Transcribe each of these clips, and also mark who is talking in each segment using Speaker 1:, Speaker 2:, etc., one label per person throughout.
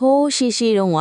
Speaker 1: ဟိုးရှိတုံးက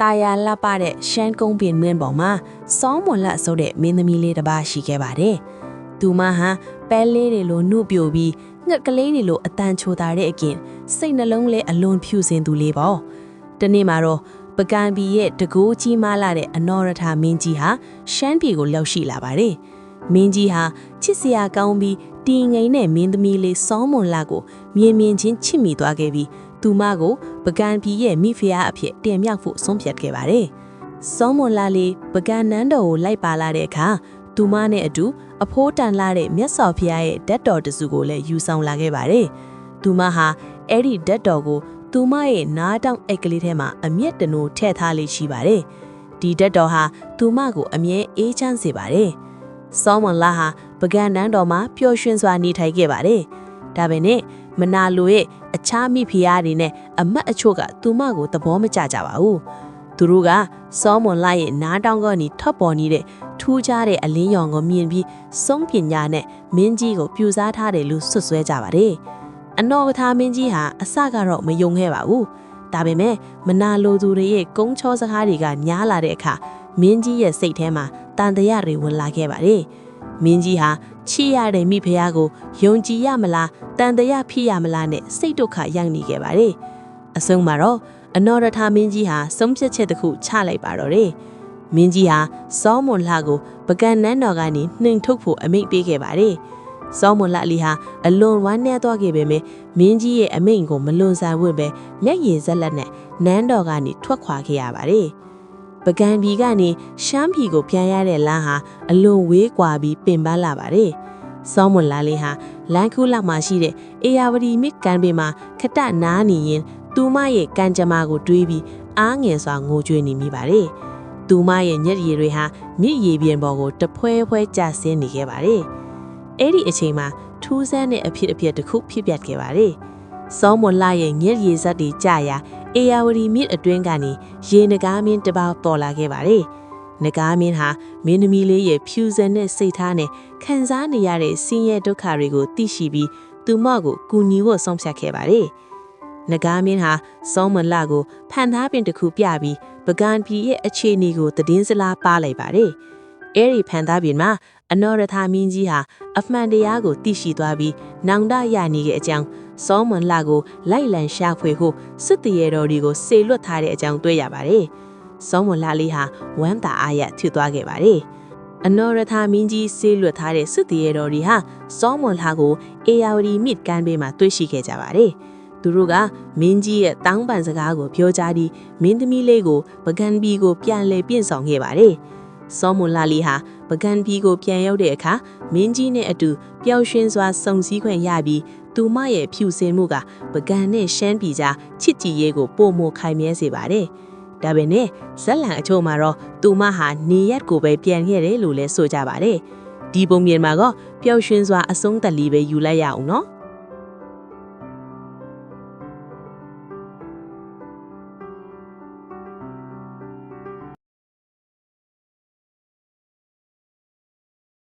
Speaker 1: တာယာလှပတဲ့ရှမ်းကုန်းပင်မြင့်ပေါ်မှာစောမွန်လက်ဆိုတဲ့မင်းသမီးလေးတစ်ပါးရှိခဲ့ပါတယ်။သူမဟာပဲလေးတွေလိုနှုတ်ပြိုပြီးငှက်ကလေးတွေလိုအတန်ချိုတာတဲ့အပြင်စိတ်နှလုံးလေးအလွန်ဖြူစင်သူလေးပေါ့။ဒီနေ့မှာတော့ပကံပြည်ရဲ့တကူကြီးမားလာတဲ့အနော်ရထာမင်းကြီးဟာရှမ်းပြည်ကိုရောက်ရှိလာပါတယ်။မင်းကြီးဟာချစ်စရာကောင်းပြီးတီငိန်နဲ့မင်းသမီးလေးစောမွန်လာကိုမြင်ချင်းချစ်မိသွားခဲ့ပြီးသူမကိုပကံပြည်ရဲ့မိဖုရားအဖြစ်တင်မြောက်ဖို့ဆုံးဖြတ်ခဲ့ပါတယ်။စောမွန်လာလေးပကံနန်းတော်ကိုလိုက်ပါလာတဲ့အခါသူမနဲ့အတူအဖိုးတန်လာတဲ့မြတ်စွာဘုရားရဲ့ဓာတ်တော်တစုကိုလည်းယူဆောင်လာခဲ့ပါတယ်။သူမဟာအဲ့ဒီဓာတ်တော်ကိုသူမရဲ့နားတောင်အိတ်ကလေးထဲမှာအမျက်တနိုးထည့်ထားလေးရှိပါတယ်။ဒီဓာတ်တော်ဟာသူမကိုအမြဲအေးချမ်းစေပါတယ်။စောမွန်လာဟာပကံနန်းတော်မှာပျော်ရွှင်စွာနေထိုင်ခဲ့ပါတယ်။ဒါပေမဲ့မနာလိုရဲ့အခြားမိဖုရားတွေနဲ့အမတ်အချို့ကသူမကိုသဘောမကျကြပါဘူး။သူတို့ကစောမွန်လာရဲ့နားတောင်ကနေထွက်ပေါ်နေတဲ့ထူးခြားတဲ့အလင်းရောင်ကိုမြင်ပြီးစုံပညာနဲ့မင်းကြီးကိုပြူစားထားတယ်လို့ဆွဆွဲကြပါတယ်။အနော်ကထာမင်းကြီးဟာအစကတော့မယုံခဲ့ပါဘူး။ဒါပေမဲ့မနာလိုသူတွေရဲ့ကုန်းချောစကားတွေကညားလာတဲ့အခါမင်းကြီးရဲ့စိတ်ထဲမှာတန်တရားတွေဝင်လာခဲ့ပါတယ်။မင်းကြီးဟာချစ်ရတဲ့မိဖုရားကိုယုံကြည်ရမလားတန်တရားဖြစ်ရမလားနဲ့စိတ်ဒုက္ခရောက်နေခဲ့ပါတယ်။အဆုံးမှာတော့အနော်ရထာမင်းကြီးဟာဆုံးဖြတ်ချက်တစ်ခုချလိုက်ပါတော့တယ်။မင်းကြီးဟာစောမွန်လှကိုပကံနန်းတော်ကနေနှင်ထုတ်ဖို့အမိန့်ပေးခဲ့ပါတယ်။စောမွန်လှလီဟာအလွန်ဝမ်းနည်းသွားခဲ့ပေမဲ့မင်းကြီးရဲ့အမိန့်ကိုမလွန်ဆန်ဝင့်ပဲမျက်ရည်စက်လက်နဲ့နန်းတော်ကနေထွက်ခွာခဲ့ရပါတယ်။ပကံပြည်ကနေရှမ်းပြည်ကိုပြန်ရတဲ့လမ်းဟာအလွန်ဝေးကွာပြီးပင်ပန်းလာပါတယ်။စောမွန်လှလေးဟာလမ်းခုလောက်မှာရှိတဲ့အေယာဝတီမြစ်ကမ်းပေမှာခတနားနေရင်သူမရဲ့ကံကြမ္မာကိုတွေးပြီးအားငယ်စွာငိုကြွေးနေမိပါတယ်။သူမရဲ့ညက်ရည်တွေဟာမြစ်ရည်ပြင်ပေါ်ကိုတဖွဲဖွဲကျဆင်းနေခဲ့ပါတယ်။အဲ့ဒီအချိန်မှာထူးဆန်းတဲ့အဖြစ်တစ်ခုဖြစ်ပျက်ခဲ့ပါတယ်။စောမွန်လှရဲ့ညက်ရည်ဇက်တွေကြာရာအေယာဝတီမြစ်အတွင်းကနေရေနဂါးမင်းတစ်ပေါက်ပေါ်လာခဲ့ပါတယ်။နဂါးမင်းဟာမင်းသမီးလေးရဲ့ဖြူစင်တဲ့စိတ်ထားနဲ့ခံစားနေရတဲ့ဆင်းရဲဒုက္ခတွေကိုသိရှိပြီးသူမကိုကူညီဖို့ဆုံးဖြတ်ခဲ့ပါတယ်။နဂါးမင်းဟာစောမွန်လှကိုဖန်သားပင်တစ်ခုပြပြီးပကံပြည်ရဲ့အခြေအနေကိုသတင်းစလားပါလိုက်ပါတယ်။အဲဒီဖန်သားပင်မှာအနော်ရထာမင်းကြီးဟာအမှန်တရားကိုသိရှိသွားပြီးနောင်တရနေတဲ့အကြောင်းစောမွန်လှကိုလိုက်လံရှာဖွေဖို့စစ်တရေတော်တွေကိုစေလွတ်ထားတဲ့အကြောင်းတွေ့ရပါတယ်။စောမွန်လှလေးဟာဝမ်းသာအားရဖြစ်သွားခဲ့ပါတယ်။အနော်ရထာမင်းကြီးစေလွတ်ထားတဲ့စစ်တရေတော်တွေဟာစောမွန်လှကိုအေယာဝတီမြစ်ကမ်းဘေးမှာတွေ့ရှိခဲ့ကြပါတယ်။သူတို့ကမင်းကြီးရဲ့တောင်းပန်စကားကိုပြောကြားပြီးမင်းသမီးလေးကိုပကံပြည်ကိုပြန်လည်ပြင့်ဆောင်ခဲ့ပါတယ်။စောမွန်လှလေးဟာပကံပြည်ကိုပြန်ရောက်တဲ့အခါမင်းကြီးနဲ့အတူပျော်ရွှင်စွာစုံစည်းခွင့်ရပြီးသူမရဲ့ဖြူစင်မှုကပကံနဲ့ရှမ်းပြည်ကြားချစ်ကြည်ရေးကိုပိုမိုခိုင်မြဲစေပါတယ်။ဒါပေမဲ့ဇက်လန်အချို့မှာတော့သူမဟာနေရက်ကိုပဲပြန်ခဲ့တယ်လို့လည်းဆိုကြပါတယ်။ဒီပုံပြင်မှာကပျော်ရွှင်စွာအဆုံးသက်လေးပဲယူလိုက်ရအောင်နော်။